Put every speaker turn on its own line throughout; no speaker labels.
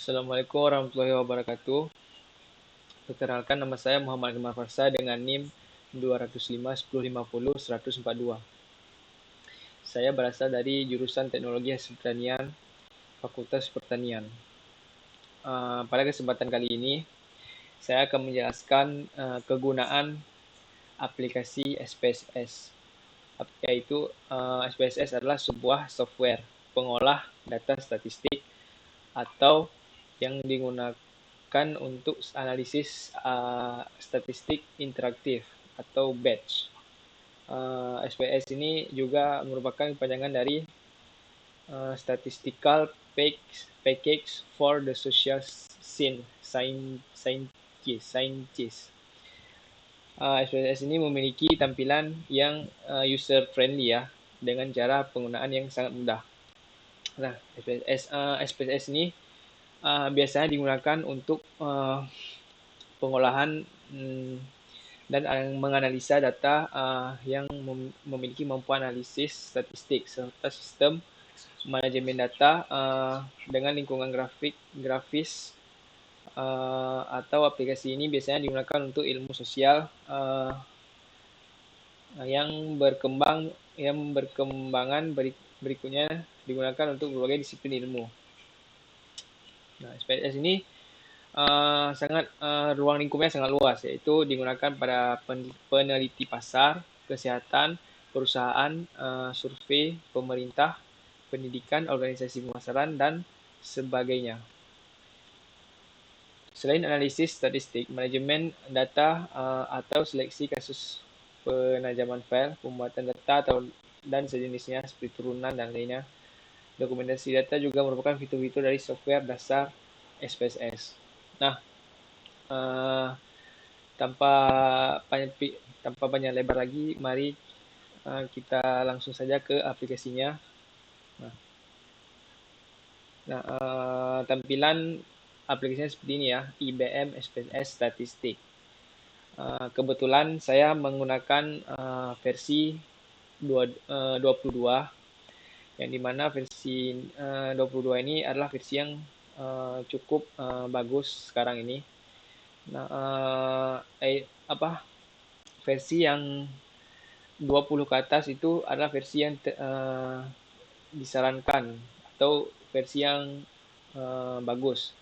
Assalamualaikum warahmatullahi wabarakatuh. Perkenalkan, nama saya Muhammad Akmal Farsa dengan NIM 205 1050 142. Saya berasal dari jurusan Teknologi Hasil Pertanian, Fakultas Pertanian. Pada kesempatan kali ini, saya akan menjelaskan kegunaan aplikasi SPSS. Yaitu SPSS adalah sebuah software pengolah data statistik atau yang digunakan untuk analisis statistik interaktif atau batch. SPS ini juga merupakan kepanjangan dari Statistical Package for the Social Sciences. SPS ini memiliki tampilan yang user friendly ya, dengan cara penggunaan yang sangat mudah. Nah, SPSS ini biasanya digunakan untuk pengolahan dan menganalisa data yang memiliki kemampuan analisis statistik serta sistem manajemen data dengan lingkungan grafis atau aplikasi ini biasanya digunakan untuk ilmu sosial yang berkembangan berikutnya digunakan untuk berbagai disiplin ilmu. Nah, SPSS ini ruang lingkupnya sangat luas, yaitu digunakan pada peneliti pasar, kesehatan, perusahaan, survei, pemerintah, pendidikan, organisasi pemasaran, dan sebagainya. Selain analisis statistik, manajemen data atau seleksi kasus penajaman file, pembuatan data dan sejenisnya seperti turunan dan lainnya, dokumentasi data juga merupakan fitur-fitur dari software dasar SPSS. Nah, tanpa panjang lebar lagi, mari kita langsung saja ke aplikasinya. Tampilan aplikasinya seperti ini ya, IBM SPSS Statistik. Kebetulan saya menggunakan versi 22, yang dimana versi 22 ini adalah versi yang cukup bagus sekarang ini. Nah, versi yang 20 ke atas itu adalah versi yang disarankan atau versi yang bagus.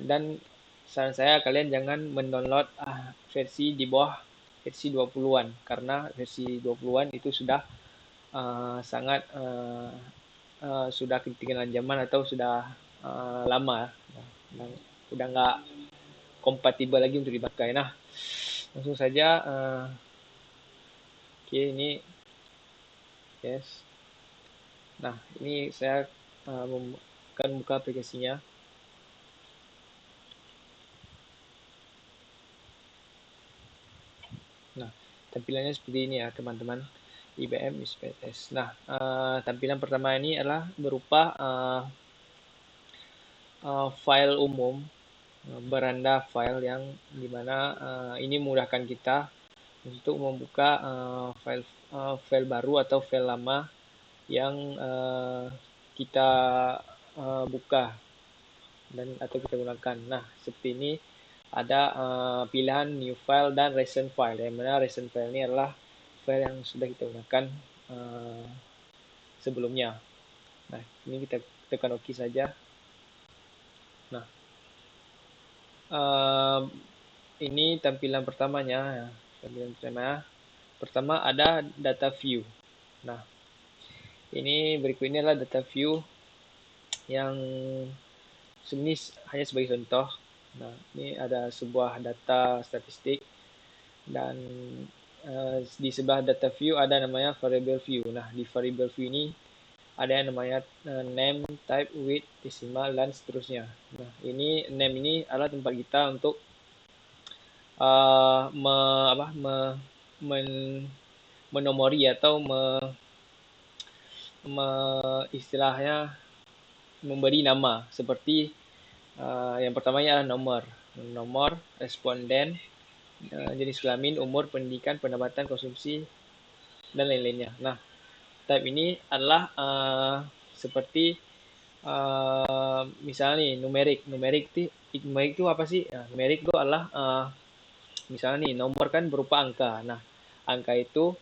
Dan saran saya, kalian jangan mendownload versi di bawah versi 20-an, karena versi 20-an itu sudah sangat sudah ketinggalan zaman atau sudah lama, dan udah nggak kompatibel lagi untuk dipakai. Nah, langsung saja. Oke, ini yes. Nah, ini saya akan buka aplikasinya. Nah, tampilannya seperti ini ya teman-teman, IBM SPSS. Nah, tampilan pertama ini adalah berupa file umum, beranda file yang dimana ini memudahkan kita untuk membuka file baru atau file lama yang kita buka atau kita gunakan. Nah, seperti ini ada pilihan new file dan recent file, yang mana recent file ini adalah file yang sudah kita gunakan sebelumnya. Nah, ini kita tekan OK saja. Nah, ini tampilan pertamanya. Pertama ada data view. Nah, ini berikut ini adalah data view yang sebenarnya hanya sebagai contoh. Nah, ini ada sebuah data statistik, dan di sebelah data view ada namanya variable view. Nah, di variable view ini ada yang namanya name, type, width, decimal, dan seterusnya. Nah, ini name ini adalah tempat kita untuk menomori atau istilahnya memberi nama, seperti yang pertamanya adalah nomor responden, jenis kelamin, umur, pendidikan, pendapatan, konsumsi, dan lain-lainnya. Nah, type ini adalah seperti misalnya nih numerik itu apa sih? Nah, numerik itu adalah misalnya nih nomor kan berupa angka. Nah, angka itu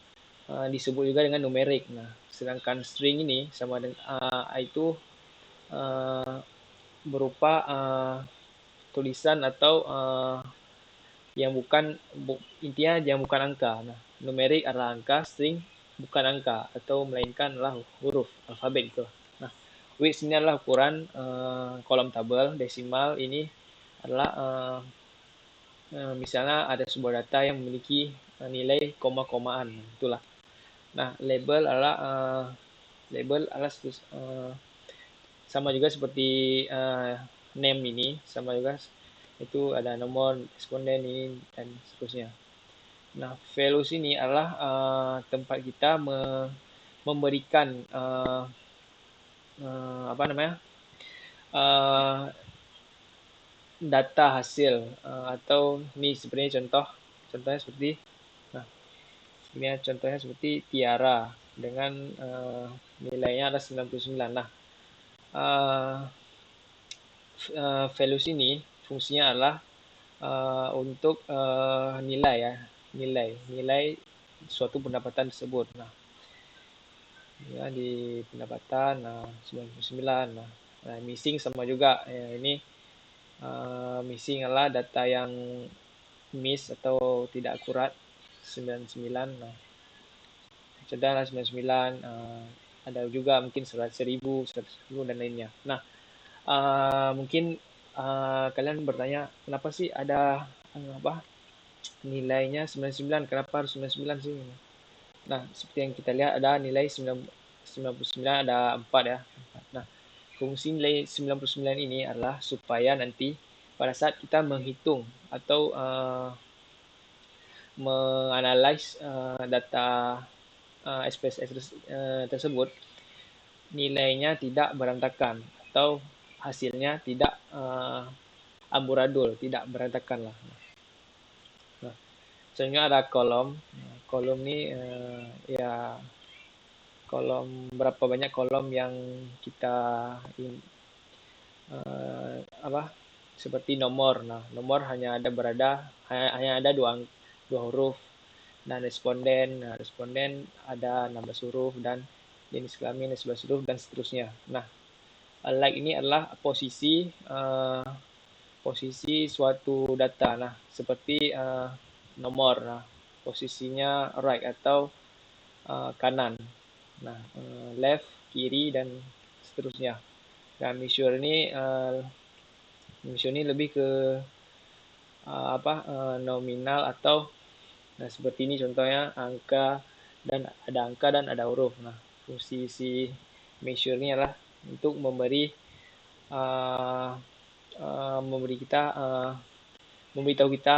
disebut juga dengan numerik. Nah, sedangkan string ini sama dengan itu uh, berupa tulisan atau yang bukan intinya yang bukan angka. Nah, numerik adalah angka, string bukan angka atau melainkan adalah huruf alfabet gitu. Nah, width ini adalah ukuran kolom tabel, desimal ini adalah misalnya ada sebuah data yang memiliki nilai koma-komaan, itulah. Nah, label adalah sama juga seperti name ini, sama juga itu ada nomor responden ini dan seterusnya. Nah, values ini adalah tempat kita memberikan apa namanya data hasil atau ini sebenarnya contohnya seperti nah ini contohnya seperti Tiara dengan nilainya ada 99. Nah, values ini fungsinya adalah untuk nilai suatu pendapatan tersebut. Nah, ya di pendapatan 99. Nah, missing sama juga. Ya, ini missing adalah data yang miss atau tidak akurat 99. Nah, contohnya 99 ada juga mungkin 1000, 100.000 dan lainnya. Nah, mungkin kalian bertanya kenapa sih ada apa nilainya 99, kenapa harus 99 sih? Nah, seperti yang kita lihat ada nilai 99 ada 4 ya. Nah, fungsi nilai 99 ini adalah supaya nanti pada saat kita menghitung atau menganalisis data SPSS tersebut, nilainya tidak berantakan atau hasilnya tidak amburadul, tidak berantakan lah. Nah, selanjutnya ada kolom. Nah, kolom ini ya berapa banyak kolom yang kita apa seperti nomor. Nah, nomor hanya ada dua huruf dan responden ada 16 huruf dan jenis kelamin 11 huruf dan seterusnya. Nah, like ini adalah posisi suatu data. Nah, seperti nomor. Nah, posisinya right atau kanan. Nah, left, kiri dan seterusnya. Nah, measure ini lebih ke nominal atau seperti ini contohnya angka dan ada huruf. Nah, fungsi si measure ini adalah untuk memberi memberitahu kita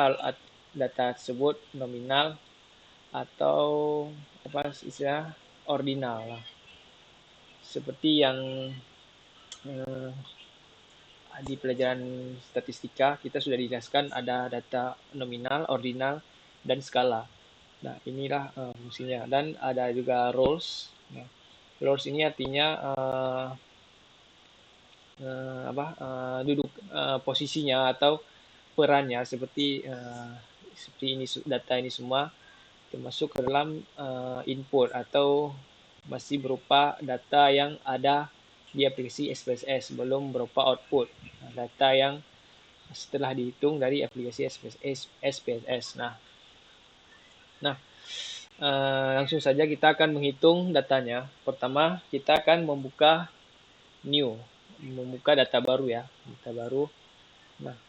data tersebut nominal atau apa istilah ordinal lah. Seperti yang di pelajaran statistika kita sudah dijelaskan ada data nominal, ordinal, dan skala. Nah, inilah fungsinya. Dan ada juga roles. Nah, roles ini artinya duduk posisinya atau perannya seperti ini data ini semua termasuk ke dalam input atau masih berupa data yang ada di aplikasi SPSS belum berupa output data yang setelah dihitung dari aplikasi SPSS. Nah, langsung saja kita akan menghitung datanya. Pertama, kita akan membuka data baru ya, data baru. Nah,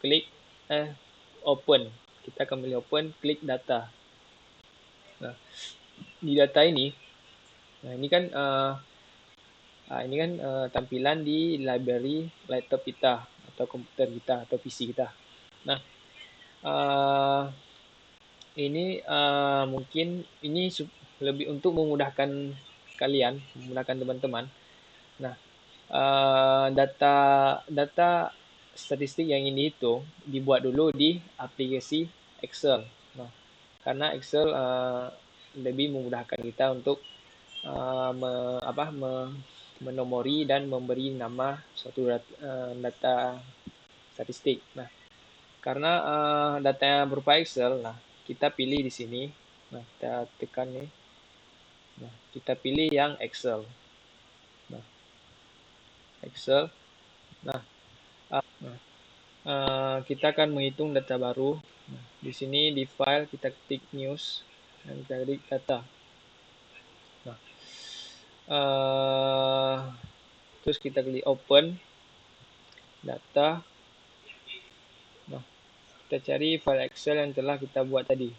klik open. Kita akan pilih open, klik data. Nah, di data ini, ini kan tampilan di library laptop kita atau komputer kita atau PC kita. Nah, ini mungkin ini lebih untuk memudahkan kalian, memudahkan teman-teman. Nah, data statistik yang ini dihitung dibuat dulu di aplikasi Excel. Nah, karena Excel lebih memudahkan kita untuk menomori dan memberi nama suatu data statistik. Nah, karena datanya berupa Excel, nah kita pilih di sini. Nah, kita tekan nih. Nah, kita pilih yang Excel. Nah, Excel. Nah, kita akan menghitung data baru. Nah, di sini di file kita ketik news dan kita ketik data. Nah, terus kita klik open data. Nah, kita cari file Excel yang telah kita buat tadi.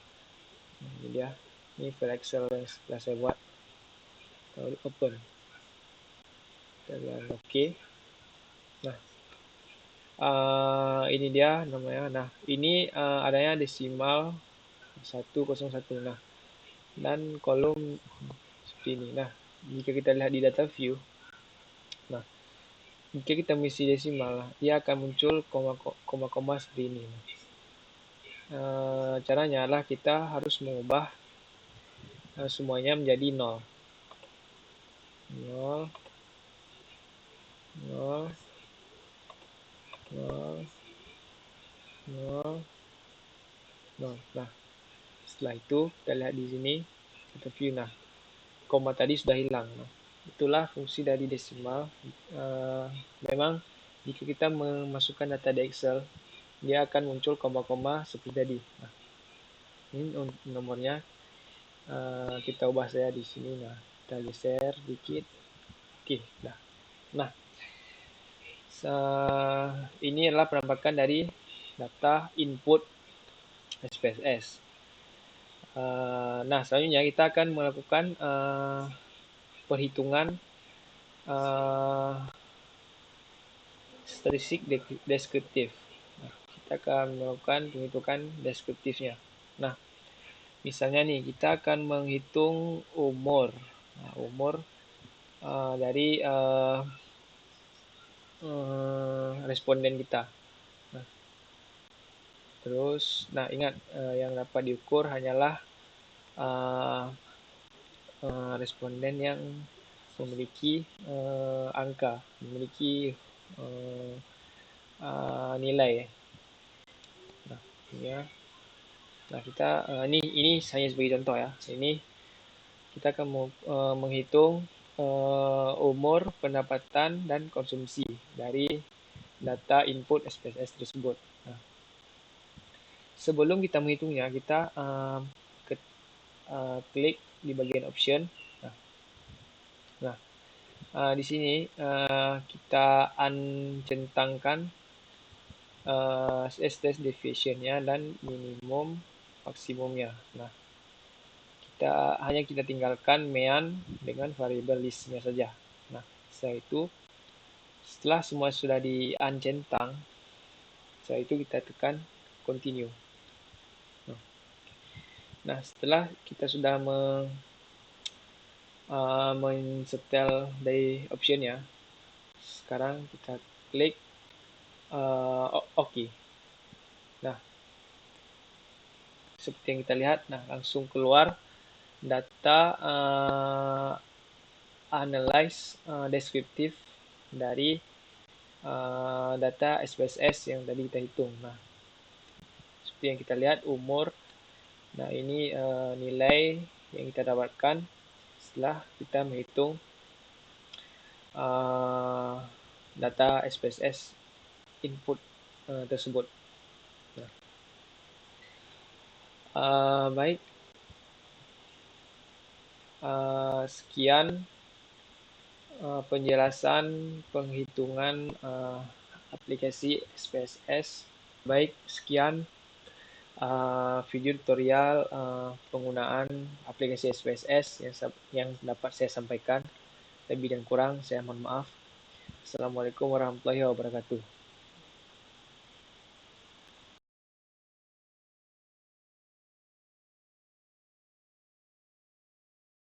Nah, ini dia. Ini file Excel yang telah saya buat. Kita klik open. Kita klik OK. Nah, ini dia namanya. Nah, ini adanya desimal 101. Nah, dan kolom seperti ini. Nah, jika kita lihat di data view, nah, jika kita mengisi desimal, dia akan muncul koma-koma seperti ini. Caranya adalah kita harus mengubah semuanya menjadi 0. 0, 0, 0, 0, 0. Nah, setelah itu kita lihat di sini data view. Nah, koma tadi sudah hilang. Nah, itulah fungsi dari desimal. Memang jika kita memasukkan data di Excel, dia akan muncul koma-koma seperti tadi. Nah, ini nomornya kita ubah saja di sini. Nah, kita geser dikit. Oke, nah, ini adalah penampakan dari data input SPSS. Nah, selanjutnya kita akan melakukan perhitungan statistik deskriptif. Nah, kita akan melakukan penghitungan deskriptifnya. Nah, misalnya nih, kita akan menghitung umur. Nah, umur dari responden kita. Nah, terus, nah ingat yang dapat diukur hanyalah responden yang memiliki angka, memiliki nilai. Nah, ya. Nah, kita ini hanya sebagai contoh ya. Ini kita akan menghitung umur, pendapatan, dan konsumsi dari data input SPSS tersebut. Nah, sebelum kita menghitungnya, kita klik di bagian option. Nah, di sini kita uncentangkan standard deviation-nya dan minimum maksimumnya. Nah, kita tinggalkan mean dengan variabel list-nya saja. Nah, setelah itu, setelah semua sudah di-uncentang, setelah itu kita tekan continue. Nah, setelah kita sudah men-setel dari option-nya, sekarang kita klik OK. Nah, seperti yang kita lihat, nah langsung keluar data analyze deskriptif dari data SPSS yang tadi kita hitung. Nah, seperti yang kita lihat umur. Nah, ini nilai yang kita dapatkan setelah kita menghitung data SPSS input tersebut. Baik, sekian penjelasan penghitungan aplikasi SPSS. Baik, sekian video tutorial penggunaan aplikasi SPSS yang dapat saya sampaikan. Lebih dan kurang saya mohon maaf. Assalamualaikum warahmatullahi wabarakatuh.